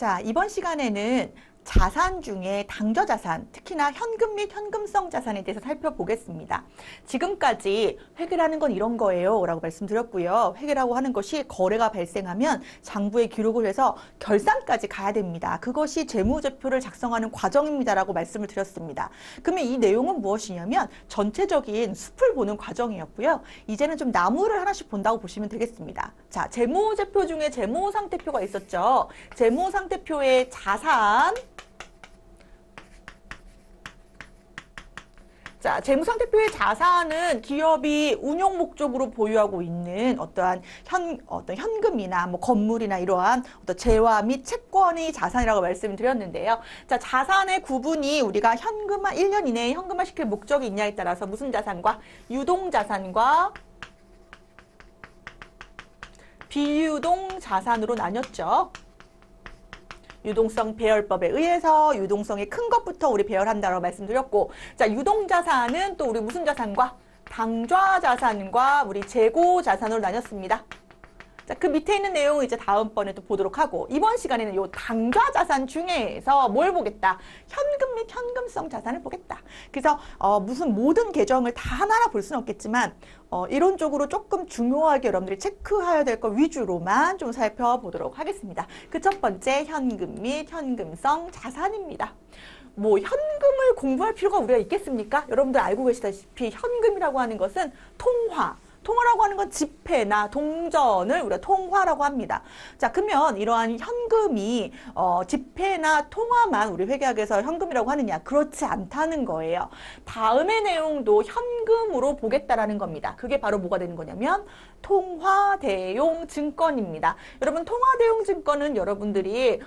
자, 이번 시간에는 자산 중에 당좌자산, 특히나 현금 및 현금성 자산에 대해서 살펴보겠습니다. 지금까지 회계라는 건 이런 거예요 라고 말씀드렸고요. 회계라고 하는 것이 거래가 발생하면 장부에 기록을 해서 결산까지 가야 됩니다. 그것이 재무제표를 작성하는 과정입니다 라고 말씀을 드렸습니다. 그러면 이 내용은 무엇이냐면 전체적인 숲을 보는 과정이었고요. 이제는 좀 나무를 하나씩 본다고 보시면 되겠습니다. 자, 재무제표 중에 재무상태표가 있었죠. 재무상태표의 자산, 자, 재무상태표의 자산은 기업이 운용 목적으로 보유하고 있는 어떤 현금이나 뭐 건물이나 이러한 어떤 재화 및 채권의 자산이라고 말씀을 드렸는데요. 자, 자산의 구분이 우리가 현금화 1년 이내에 현금화 시킬 목적이 있냐에 따라서 무슨 자산과 유동자산과 비유동 자산으로 나뉘었죠. 유동성 배열법에 의해서 유동성이 큰 것부터 우리 배열한다고 말씀드렸고, 자, 유동자산은 또 우리 무슨 자산과 당좌자산과 우리 재고자산으로 나눴습니다. 자, 그 밑에 있는 내용을 이제 다음번에 또 보도록 하고, 이번 시간에는 요 당좌자산 중에서 뭘 보겠다? 현금 및 현금성 자산을 보겠다. 그래서 무슨 모든 계정을 다 하나하나 볼 수는 없겠지만 이론적으로 조금 중요하게 여러분들이 체크해야 될 것 위주로만 좀 살펴보도록 하겠습니다. 그 첫 번째 현금 및 현금성 자산입니다. 뭐 현금을 공부할 필요가 우리가 있겠습니까? 여러분들 알고 계시다시피 현금이라고 하는 것은 통화라고 하는 건 지폐나 동전을 우리가 통화라고 합니다. 자, 그러면 이러한 현금이 지폐나 통화만 우리 회계학에서 현금이라고 하느냐? 그렇지 않다는 거예요. 다음의 내용도 현금으로 보겠다라는 겁니다. 그게 바로 뭐가 되는 거냐면 통화대용 증권입니다. 여러분, 통화대용 증권은 여러분들이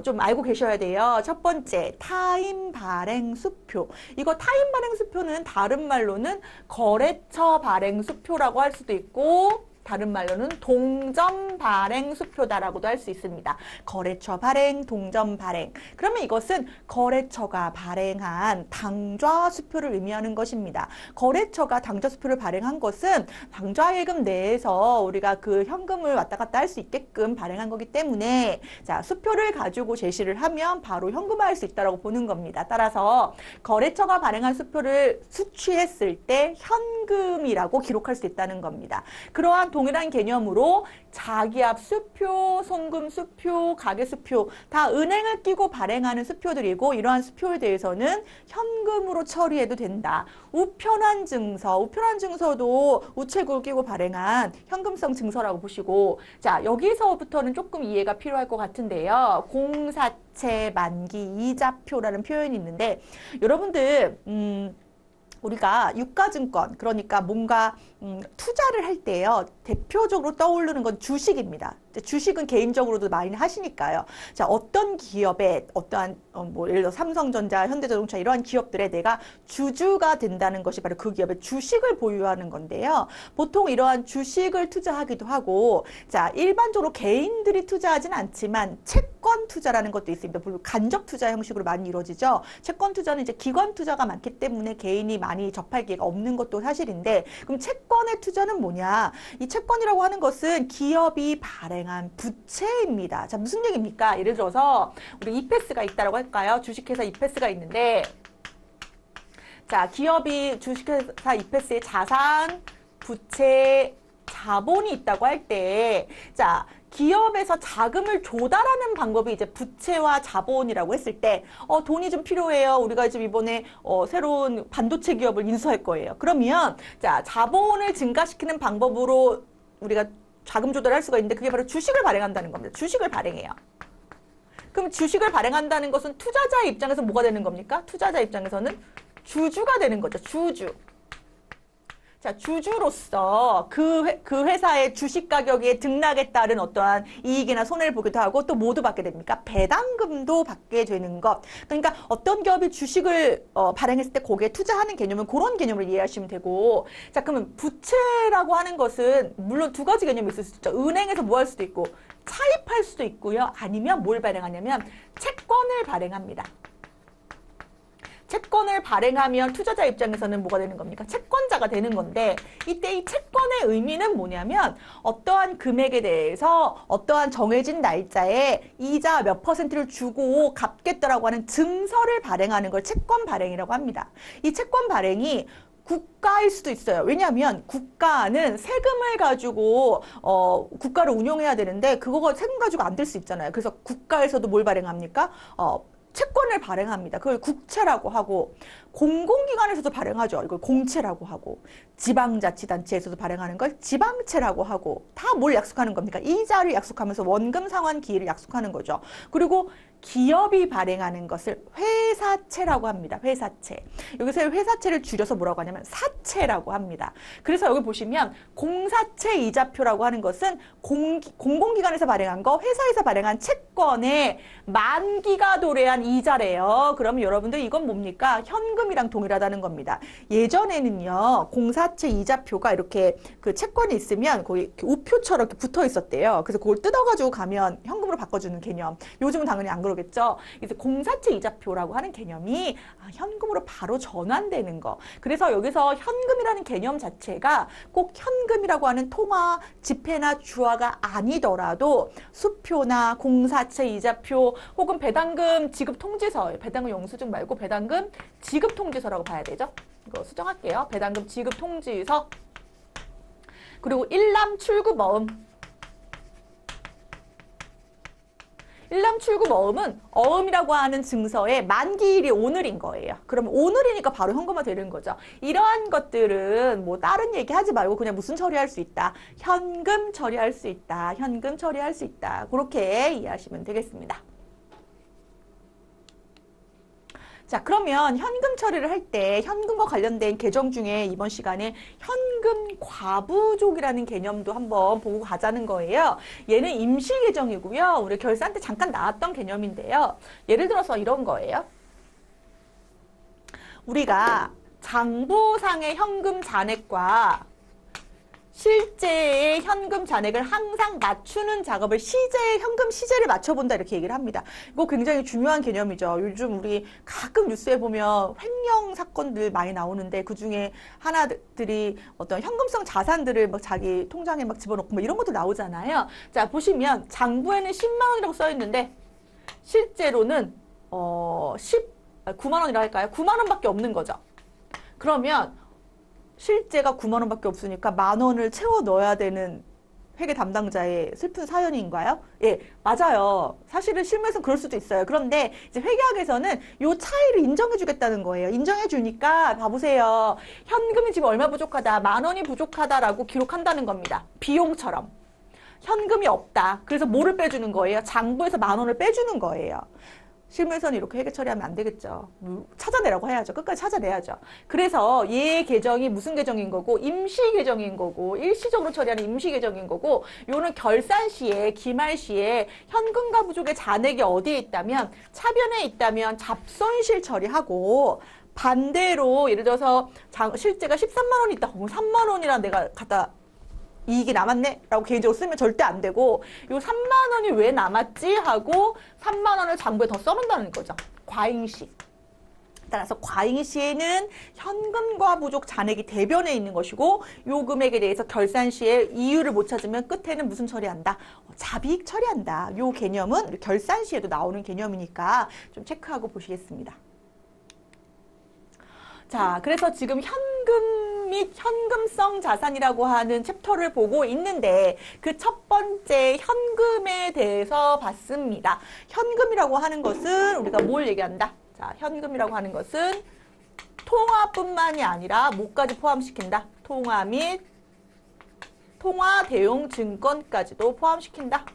좀 알고 계셔야 돼요. 첫 번째, 타임 발행 수표. 이거 타임 발행 수표는 다른 말로는 거래처 발행 수표라고 할 수도 있고, 다른 말로는 동전 발행 수표다라고도 할 수 있습니다. 거래처 발행, 동전 발행. 그러면 이것은 거래처가 발행한 당좌 수표를 의미하는 것입니다. 거래처가 당좌 수표를 발행한 것은 당좌예금 내에서 우리가 그 현금을 왔다 갔다 할 수 있게끔 발행한 거기 때문에, 자, 수표를 가지고 제시를 하면 바로 현금화할 수 있다라고 보는 겁니다. 따라서 거래처가 발행한 수표를 수취했을 때 현금이라고 기록할 수 있다는 겁니다. 그러한 동일한 개념으로 자기압 수표, 송금 수표, 가계 수표 다 은행을 끼고 발행하는 수표들이고, 이러한 수표에 대해서는 현금으로 처리해도 된다. 우편한 증서도 우체국을 끼고 발행한 현금성 증서라고 보시고, 자, 여기서부터는 조금 이해가 필요할 것 같은데요. 공사채 만기 이자표라는 표현이 있는데, 여러분들 우리가 유가증권, 그러니까 뭔가 투자를 할 때요, 대표적으로 떠오르는 건 주식입니다. 주식은 개인적으로도 많이 하시니까요. 자, 어떤 기업에 어떠한 뭐 예를 들어 삼성전자, 현대자동차 이러한 기업들에 내가 주주가 된다는 것이 바로 그 기업의 주식을 보유하는 건데요. 보통 이러한 주식을 투자하기도 하고, 자, 일반적으로 개인들이 투자하진 않지만 채권 투자라는 것도 있습니다. 물론 간접 투자 형식으로 많이 이루어지죠. 채권 투자는 이제 기관 투자가 많기 때문에 개인이 많이 접할 기회가 없는 것도 사실인데, 그럼 채권의 투자는 뭐냐? 이 채권이라고 하는 것은 기업이 발행한 부채입니다. 자, 무슨 얘기입니까? 예를 들어서 우리 이페스가 있다라고 할까요? 주식회사 이페스가 있는데, 자, 기업이 주식회사 이페스의 자산, 부채, 자본이 있다고 할 때, 자, 기업에서 자금을 조달하는 방법이 이제 부채와 자본이라고 했을 때, 돈이 좀 필요해요. 우리가 지금 이번에 새로운 반도체 기업을 인수할 거예요. 그러면 자, 자본을 증가시키는 방법으로 우리가 자금 조달할 수가 있는데, 그게 바로 주식을 발행한다는 겁니다. 주식을 발행해요. 그럼 주식을 발행한다는 것은 투자자의 입장에서 뭐가 되는 겁니까? 투자자 입장에서는 주주가 되는 거죠. 주주. 자, 주주로서 그 회사의 주식 가격의 등락에 따른 어떠한 이익이나 손해를 보기도 하고, 또 모두 받게 됩니까? 배당금도 받게 되는 것. 그러니까 어떤 기업이 주식을 발행했을 때 거기에 투자하는 개념은 그런 개념을 이해하시면 되고, 자, 그러면 부채라고 하는 것은 물론 두 가지 개념이 있을 수 있죠. 은행에서 뭐 할 수도 있고 차입할 수도 있고요. 아니면 뭘 발행하냐면 채권을 발행합니다. 채권을 발행하면 투자자 입장에서는 뭐가 되는 겁니까? 채권자가 되는 건데 이때 이 채권의 의미는 뭐냐면 어떠한 금액에 대해서 어떠한 정해진 날짜에 이자 몇 %를 주고 갚겠다라고 하는 증서를 발행하는 걸 채권 발행이라고 합니다. 이 채권 발행이 국가일 수도 있어요. 왜냐하면 국가는 세금을 가지고 국가를 운영해야 되는데 그거가 세금 가지고 안 될 수 있잖아요. 그래서 국가에서도 뭘 발행합니까? 채권을 발행합니다. 그걸 국채라고 하고 공공기관에서도 발행하죠. 이걸 공채라고 하고 지방자치단체에서도 발행하는 걸 지방채라고 하고 다 뭘 약속하는 겁니까? 이자를 약속하면서 원금 상환 기일을 약속하는 거죠. 그리고 기업이 발행하는 것을 회사채라고 합니다. 회사채. 여기서 회사채를 줄여서 뭐라고 하냐면 사채라고 합니다. 그래서 여기 보시면 공사채 이자표라고 하는 것은 공공기관에서 발행한 거, 회사에서 발행한 채권의 만기가 도래한 이자래요. 그러면 여러분들 이건 뭡니까? 현금이랑 동일하다는 겁니다. 예전에는요, 공사채 이자표가 이렇게 그 채권이 있으면 거기 이렇게 우표처럼 이렇게 붙어 있었대요. 그래서 그걸 뜯어가지고 가면 현금으로 바꿔주는 개념. 요즘은 당연히 안 그러겠죠. 이제 공사채 이자표라고 하는 개념이 현금으로 바로 전환되는 거. 그래서 여기서 현금이라는 개념 자체가 꼭 현금이라고 하는 통화, 지폐나 주화가 아니더라도 수표나 공사채 이자표 혹은 배당금 지급 통지서, 배당금 영수증 말고 배당금 지급 통지서라고 봐야 되죠. 이거 수정할게요. 배당금 지급 통지서. 그리고 일람 출구 머음. 일람 출구 머음은 어음이라고 하는 증서의 만기일이 오늘인 거예요. 그러면 오늘이니까 바로 현금화 되는 거죠. 이러한 것들은 뭐 다른 얘기 하지 말고 그냥 무슨 처리할 수 있다. 현금 처리할 수 있다. 현금 처리할 수 있다. 그렇게 이해하시면 되겠습니다. 자, 그러면 현금 처리를 할 때 현금과 관련된 개정 중에 이번 시간에 현금 과부족이라는 개념도 한번 보고 가자는 거예요. 얘는 임시 개정이고요. 우리 결산 때 잠깐 나왔던 개념인데요. 예를 들어서 이런 거예요. 우리가 장부상의 현금 잔액과 실제의 현금 잔액을 항상 맞추는 작업을 현금 시제를 맞춰본다 이렇게 얘기를 합니다. 이거 굉장히 중요한 개념이죠. 요즘 우리 가끔 뉴스에 보면 횡령 사건들 많이 나오는데 그중에 하나들이 어떤 현금성 자산들을 막 자기 통장에 막 집어넣고 막 이런 것도 나오잖아요. 자, 보시면 장부에는 10만 원이라고 써 있는데 실제로는 9만 원이라 할까요? 9만 원밖에 없는 거죠. 그러면 실제가 9만 원밖에 없으니까 만 원을 채워 넣어야 되는 회계 담당자의 슬픈 사연인가요? 예, 맞아요. 사실은 실무에서는 그럴 수도 있어요. 그런데 이제 회계학에서는 요 차이를 인정해 주겠다는 거예요. 인정해 주니까 봐보세요. 현금이 지금 얼마 부족하다, 만 원이 부족하다라고 기록한다는 겁니다. 비용처럼. 현금이 없다. 그래서 뭐를 빼주는 거예요? 장부에서 만 원을 빼주는 거예요. 실무에서는 이렇게 회계 처리하면 안 되겠죠. 찾아내라고 해야죠. 끝까지 찾아내야죠. 그래서 얘 개정이 무슨 개정인 거고 임시 개정인 거고 일시적으로 처리하는 임시 개정인 거고 요는 결산 시에 기말 시에 현금과 부족의 잔액이 어디에 있다면 차변에 있다면 잡손실 처리하고 반대로 예를 들어서 실제가 13만 원이 있다. 그럼 3만 원이랑 내가 갖다 이익이 남았네? 라고 개인적으로 쓰면 절대 안 되고 요 3만 원이 왜 남았지? 하고 3만 원을 장부에 더 써놓는다는 거죠. 과잉시. 따라서 과잉시에는 현금과 부족 잔액이 대변에 있는 것이고 요 금액에 대해서 결산 시에 이유를 못 찾으면 끝에는 무슨 처리한다? 잡이익 처리한다. 요 개념은 결산 시에도 나오는 개념이니까 좀 체크하고 보시겠습니다. 자, 그래서 지금 현금 및 현금성 자산이라고 하는 챕터를 보고 있는데 그 첫 번째 현금에 대해서 봤습니다. 현금이라고 하는 것은 우리가 뭘 얘기한다? 자, 현금이라고 하는 것은 통화뿐만이 아니라 뭐까지 포함시킨다? 통화 및 통화 대용 증권까지도 포함시킨다.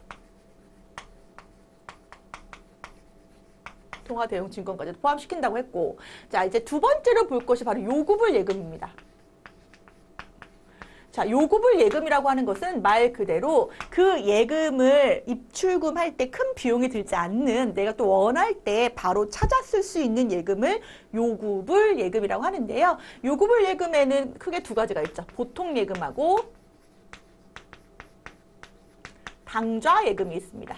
통화 대용 증권까지도 포함시킨다고 했고, 자, 이제 두 번째로 볼 것이 바로 요구불 예금입니다. 자, 요구불 예금이라고 하는 것은 말 그대로 그 예금을 입출금할 때 큰 비용이 들지 않는 내가 또 원할 때 바로 찾아 쓸 수 있는 예금을 요구불 예금이라고 하는데요. 요구불 예금에는 크게 두 가지가 있죠. 보통 예금하고 당좌 예금이 있습니다.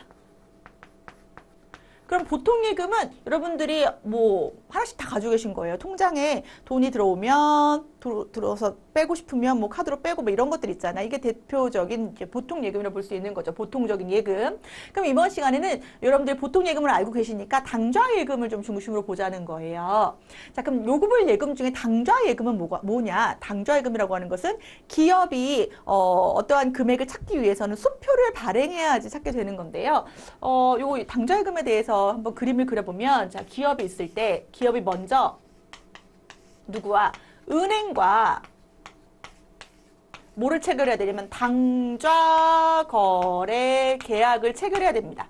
그럼 보통 예금은 여러분들이 뭐 하나씩 다 가지고 계신 거예요. 통장에 돈이 들어오면 들어서 빼고 싶으면 뭐 카드로 빼고 뭐 이런 것들 있잖아요. 이게 대표적인 이제 보통 예금이라고 볼 수 있는 거죠. 보통적인 예금. 그럼 이번 시간에는 여러분들 보통 예금을 알고 계시니까 당좌 예금을 좀 중심으로 보자는 거예요. 자, 그럼 요구불 예금 중에 당좌 예금은 뭐냐? 당좌 예금이라고 하는 것은 기업이 어떠한 금액을 찾기 위해서는 수표를 발행해야지 찾게 되는 건데요. 요거 당좌 예금에 대해서 한번 그림을 그려보면, 자, 기업이 있을 때 기업이 먼저 누구와 은행과 뭐를 체결해야 되냐면 당좌 거래 계약을 체결해야 됩니다.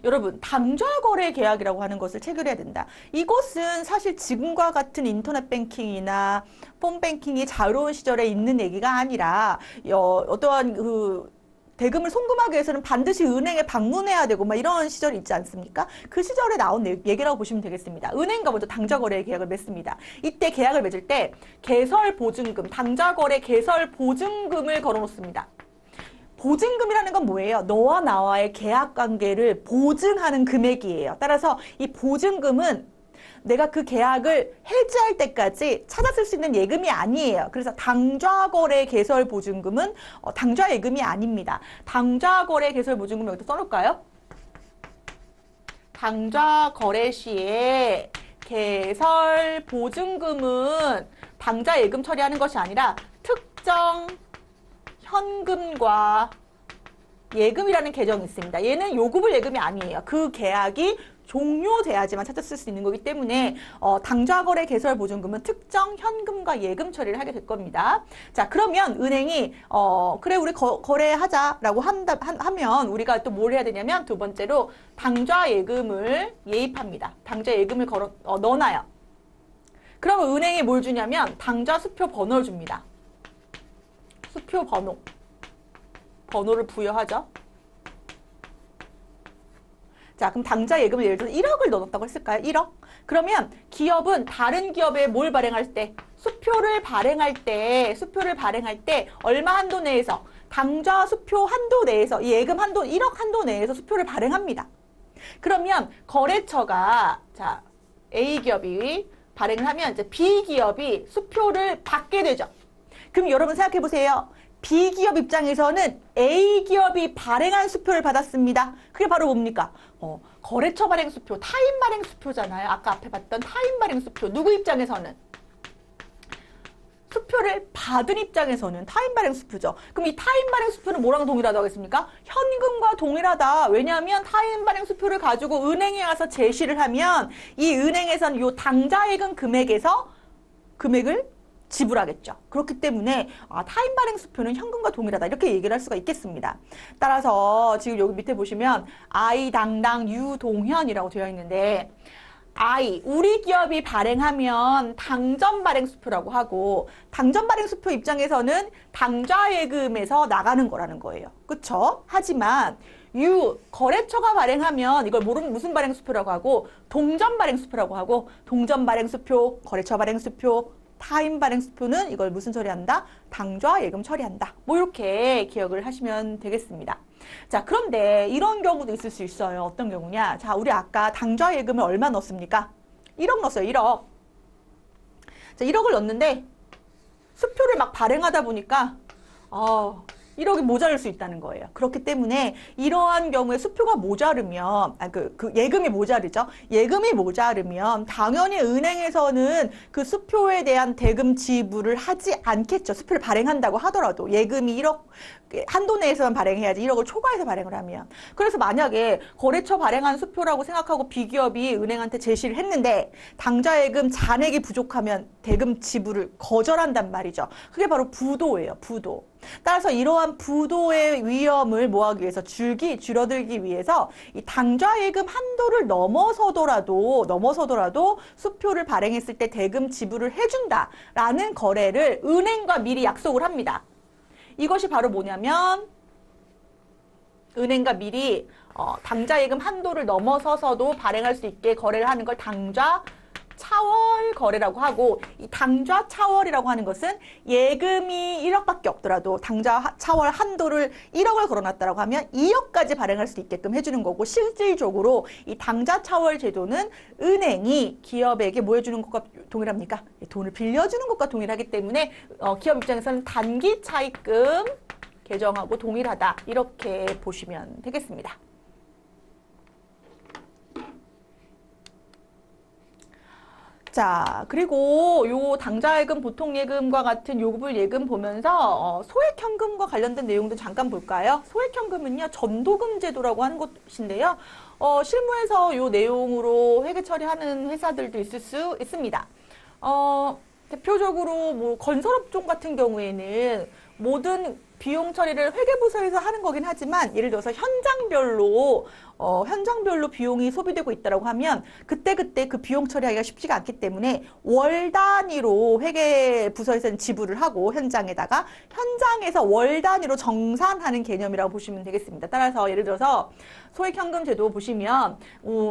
여러분, 당좌 거래 계약이라고 하는 것을 체결해야 된다. 이것은 사실 지금과 같은 인터넷 뱅킹이나 폰 뱅킹이 자유로운 시절에 있는 얘기가 아니라 어떠한 대금을 송금하기 위해서는 반드시 은행에 방문해야 되고 막 이런 시절이 있지 않습니까? 그 시절에 나온 얘기라고 보시면 되겠습니다. 은행과 먼저 당좌거래 계약을 맺습니다. 이때 계약을 맺을 때 개설보증금, 당좌거래 개설보증금을 걸어놓습니다. 보증금이라는 건 뭐예요? 너와 나와의 계약관계를 보증하는 금액이에요. 따라서 이 보증금은 내가 그 계약을 해지할 때까지 찾았을 수 있는 예금이 아니에요. 그래서 당좌거래 개설보증금은 당좌 예금이 아닙니다. 당좌거래 개설보증금 여기다 써놓을까요? 당좌거래 시에 개설보증금은 당좌 예금 처리하는 것이 아니라 특정 현금과 예금이라는 개정이 있습니다. 얘는 요구불 예금이 아니에요. 그 계약이 종료돼야지만 찾았을 수 있는 거기 때문에 당좌거래 개설보증금은 특정 현금과 예금 처리를 하게 될 겁니다. 자, 그러면 은행이 그래 우리 거래하자라고 하면 우리가 또 뭘 해야 되냐면 두 번째로 당좌 예금을 예입합니다. 당좌 예금을 넣어놔요. 그러면 은행이 뭘 주냐면 당좌 수표 번호를 줍니다. 수표 번호를 부여하죠. 자, 그럼 당좌 예금을 예를 들어서 1억을 넣어놨다고 했을까요? 1억? 그러면 기업은 다른 기업에 뭘 발행할 때? 수표를 발행할 때 얼마 한도 내에서 당좌 수표 한도 내에서 이 예금 한도 1억 한도 내에서 수표를 발행합니다. 그러면 거래처가 자, A기업이 발행을 하면 이제 B기업이 수표를 받게 되죠. 그럼 여러분 생각해 보세요. B기업 입장에서는 A기업이 발행한 수표를 받았습니다. 그게 바로 뭡니까? 거래처 발행 수표, 타인 발행 수표잖아요. 아까 앞에 봤던 타인 발행 수표. 누구 입장에서는? 수표를 받은 입장에서는 타인 발행 수표죠. 그럼 이 타인 발행 수표는 뭐랑 동일하다고 했습니까? 현금과 동일하다. 왜냐하면 타인 발행 수표를 가지고 은행에 가서 제시를 하면 이 은행에서는 이 당좌 예금 금액에서 금액을 지불하겠죠. 그렇기 때문에 타인 발행 수표는 현금과 동일하다 이렇게 얘기를 할 수가 있겠습니다. 따라서 지금 여기 밑에 보시면 아이당당 유동현이라고 되어 있는데 우리 기업이 발행하면 당전 발행 수표라고 하고 당전 발행 수표 입장에서는 당좌 예금에서 나가는 거라는 거예요. 그렇죠? 하지만 거래처가 발행하면 이걸 무슨 발행 수표라고 하고 동전 발행 수표라고 하고 동전 발행 수표, 거래처 발행 수표, 타인 발행 수표는 이걸 무슨 처리한다? 당좌 예금 처리한다. 뭐 이렇게 기억을 하시면 되겠습니다. 자, 그런데 이런 경우도 있을 수 있어요. 어떤 경우냐? 자, 우리 아까 당좌 예금을 얼마 넣었습니까? 1억 넣었어요. 1억. 자, 1억을 넣었는데 수표를 막 발행하다 보니까 1억이 모자랄 수 있다는 거예요. 그렇기 때문에 이러한 경우에 수표가 모자르면, 예금이 모자르죠. 예금이 모자르면 당연히 은행에서는 그 수표에 대한 대금 지불을 하지 않겠죠. 수표를 발행한다고 하더라도 예금이 1억 한도 내에서만 발행해야지 1억을 초과해서 발행을 하면. 그래서 만약에 거래처 발행한 수표라고 생각하고 B기업이 은행한테 제시를 했는데 당좌 예금 잔액이 부족하면 대금 지불을 거절한단 말이죠. 그게 바로 부도예요. 부도. 따라서 이러한 부도의 위험을 뭐하기 위해서 줄어들기 위해서 이 당좌 예금 한도를 넘어서더라도 수표를 발행했을 때 대금 지불을 해준다라는 거래를 은행과 미리 약속을 합니다. 이것이 바로 뭐냐면 은행과 미리 당좌 예금 한도를 넘어서서도 발행할 수 있게 거래를 하는 걸 당좌 차월 거래라고 하고, 이 당좌 차월이라고 하는 것은 예금이 1억밖에 없더라도 당좌 차월 한도를 1억을 걸어놨다라고 하면 2억까지 발행할 수 있게끔 해주는 거고, 실질적으로 이 당좌 차월 제도는 은행이 기업에게 뭐 해주는 것과 동일합니까? 돈을 빌려주는 것과 동일하기 때문에 기업 입장에서는 단기 차입금 개정하고 동일하다, 이렇게 보시면 되겠습니다. 자, 그리고 요 당좌예금, 보통예금과 같은 요구불 예금 보면서 소액현금과 관련된 내용도 잠깐 볼까요? 소액현금은요, 전도금 제도라고 하는 것인데요. 실무에서 요 내용으로 회계 처리하는 회사들도 있을 수 있습니다. 대표적으로 뭐 건설업종 같은 경우에는 모든 비용 처리를 회계부서에서 하는 거긴 하지만, 예를 들어서 현장별로 비용이 소비되고 있다고 하면 그때그때 그 비용 처리하기가 쉽지가 않기 때문에 월 단위로 회계부서에서는 지불을 하고, 현장에다가 현장에서 월 단위로 정산하는 개념이라고 보시면 되겠습니다. 따라서 예를 들어서 소액현금 제도 보시면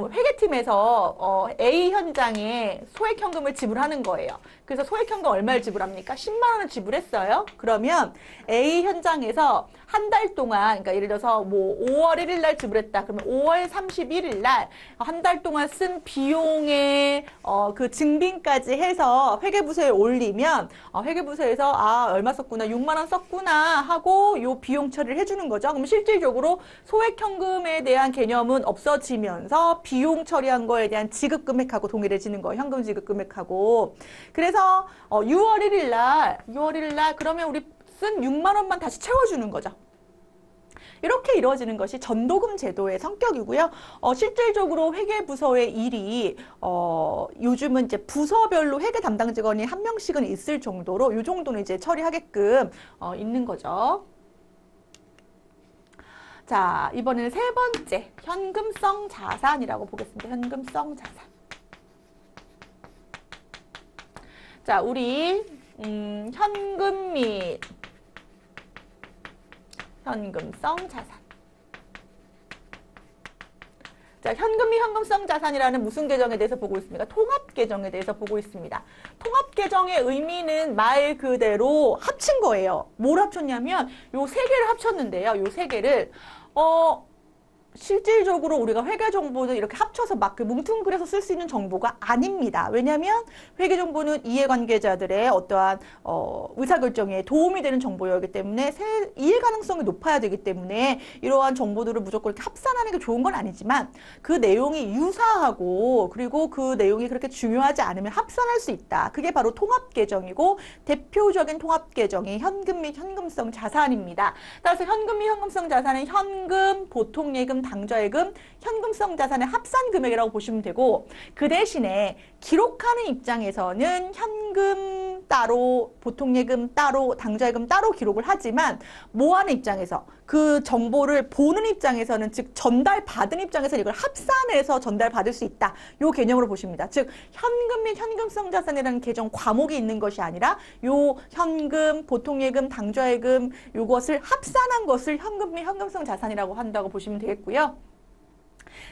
회계팀에서 A 현장에 소액현금을 지불하는 거예요. 그래서 소액현금 얼마를 지불합니까? 10만 원을 지불했어요. 그러면 A 현장에서 한 달 동안, 그러니까 예를 들어서 뭐 5월 1일 날 지불했다. 그러면 5월 31일 날 한 달 동안 쓴 비용의 그 증빙까지 해서 회계부서에 올리면 회계부서에서 얼마 썼구나, 6만 원 썼구나 하고 요 비용 처리를 해주는 거죠. 그럼 실질적으로 소액현금에 대한 개념은 없어지면서 비용 처리한 거에 대한 지급 금액하고 동일해지는 거예요. 현금 지급 금액하고. 그래서 6월 1일 날 그러면 우리 쓴 6만 원만 다시 채워주는 거죠. 이렇게 이루어지는 것이 전도금 제도의 성격이고요. 실질적으로 회계부서의 일이 요즘은 이제 부서별로 회계 담당 직원이 한 명씩은 있을 정도로, 요 정도는 이제 처리하게끔 있는 거죠. 자, 이번에는 세 번째, 현금성 자산이라고 보겠습니다. 현금성 자산. 자, 우리 현금 및 현금성 자산. 자, 현금 및 현금성 자산이라는 무슨 계정에 대해서 보고 있습니까? 통합 계정에 대해서 보고 있습니다. 통합 계정의 의미는 말 그대로 합친 거예요. 뭘 합쳤냐면 요 세 개를 합쳤는데요. 요 세 개를 실질적으로 우리가 회계 정보는 이렇게 합쳐서 막 그 뭉뚱그려서 쓸 수 있는 정보가 아닙니다. 왜냐하면 회계 정보는 이해관계자들의 어떠한 의사결정에 도움이 되는 정보였기 때문에 이해 가능성이 높아야 되기 때문에 이러한 정보들을 무조건 이렇게 합산하는 게 좋은 건 아니지만, 그 내용이 유사하고 그리고 그 내용이 그렇게 중요하지 않으면 합산할 수 있다. 그게 바로 통합 계정이고, 대표적인 통합 계정이 현금 및 현금성 자산입니다. 따라서 현금 및 현금성 자산은 현금, 보통예금, 당좌예금, 현금성 자산의 합산 금액이라고 보시면 되고, 그 대신에 기록하는 입장에서는 현금 따로, 보통예금 따로, 당좌예금 따로 기록을 하지만, 모아는 입장에서 그 정보를 보는 입장에서는, 즉 전달받은 입장에서는 이걸 합산해서 전달받을 수 있다. 요 개념으로 보십니다. 즉 현금 및 현금성 자산이라는 계정 과목이 있는 것이 아니라 요 현금, 보통예금, 당좌예금 요것을 합산한 것을 현금 및 현금성 자산이라고 한다고 보시면 되겠고요.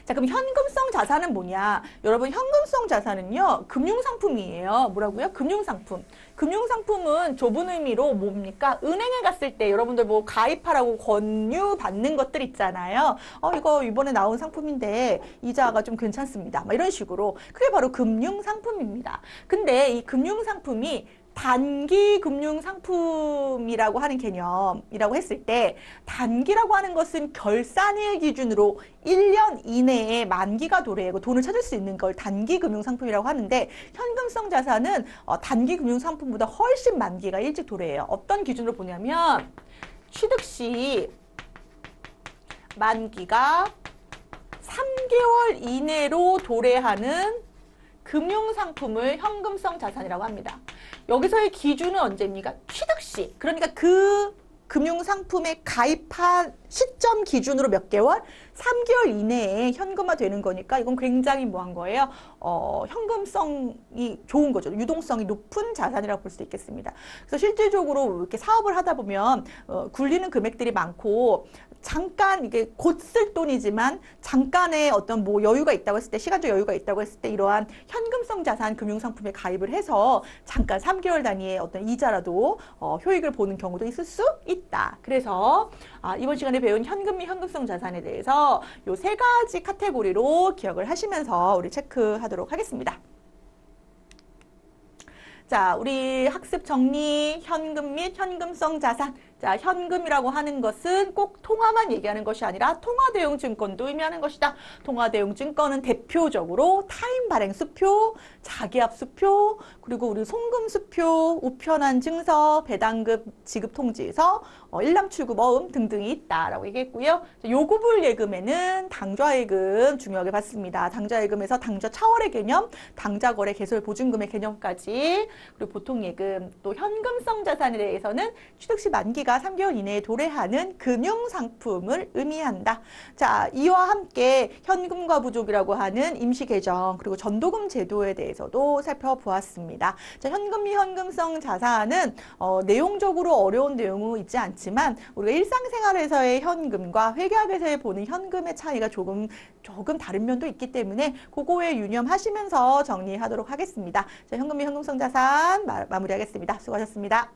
자, 그럼 현금성 자산은 뭐냐? 여러분, 현금성 자산은요, 금융상품이에요. 뭐라고요? 금융상품. 금융상품은 좁은 의미로 뭡니까? 은행에 갔을 때 여러분들 뭐 가입하라고 권유받는 것들 있잖아요. 이거 이번에 나온 상품인데 이자가 좀 괜찮습니다. 막 이런 식으로. 그게 바로 금융상품입니다. 근데 이 금융상품이 단기 금융상품이라고 하는 개념이라고 했을 때, 단기라고 하는 것은 결산일 기준으로 1년 이내에 만기가 도래하고 돈을 찾을 수 있는 걸 단기 금융상품이라고 하는데, 현금성 자산은 단기 금융상품보다 훨씬 만기가 일찍 도래해요. 어떤 기준으로 보냐면, 취득 시 만기가 3개월 이내로 도래하는 금융상품을 현금성 자산이라고 합니다. 여기서의 기준은 언제입니까? 취득 시. 그러니까 그 금융상품에 가입한 시점 기준으로 몇 개월? 3개월 이내에 현금화되는 거니까 이건 굉장히 뭐한 거예요? 현금성이 좋은 거죠. 유동성이 높은 자산이라고 볼 수 있겠습니다. 그래서 실질적으로 이렇게 사업을 하다 보면 굴리는 금액들이 많고 잠깐 이게 곧 쓸 돈이지만 잠깐의 어떤 뭐 여유가 있다고 했을 때, 시간적 여유가 있다고 했을 때 이러한 현금성 자산 금융상품에 가입을 해서 잠깐 3개월 단위의 어떤 이자라도 효익을 보는 경우도 있을 수 있다. 그래서 이번 시간에 배운 현금 및 현금성 자산에 대해서 요 3가지 카테고리로 기억을 하시면서 우리 체크하도록 하겠습니다. 자, 우리 학습 정리, 현금 및 현금성 자산. 자, 현금이라고 하는 것은 꼭 통화만 얘기하는 것이 아니라 통화대용 증권도 의미하는 것이다. 통화대용 증권은 대표적으로 타인 발행 수표, 자기압 수표, 그리고 우리 송금 수표, 우편한 증서, 배당금 지급 통지서, 일람출금 어음 등등이 있다라고 얘기했고요. 요구불 예금에는 당좌예금 중요하게 봤습니다. 당좌예금에서 당좌 차월의 개념, 당좌거래 개설 보증금의 개념까지, 그리고 보통예금, 또 현금성 자산에 대해서는 취득시 만기가 3개월 이내에 도래하는 금융상품을 의미한다. 자, 이와 함께 현금과 부족이라고 하는 임시개정 그리고 전도금 제도에 대해서도 살펴보았습니다. 자, 현금 및 현금성 자산은 내용적으로 어려운 내용은 있지 않지만 우리가 일상생활에서의 현금과 회계학에서 보는 현금의 차이가 조금 다른 면도 있기 때문에 그거에 유념하시면서 정리하도록 하겠습니다. 자, 현금 및 현금성 자산 마무리하겠습니다. 수고하셨습니다.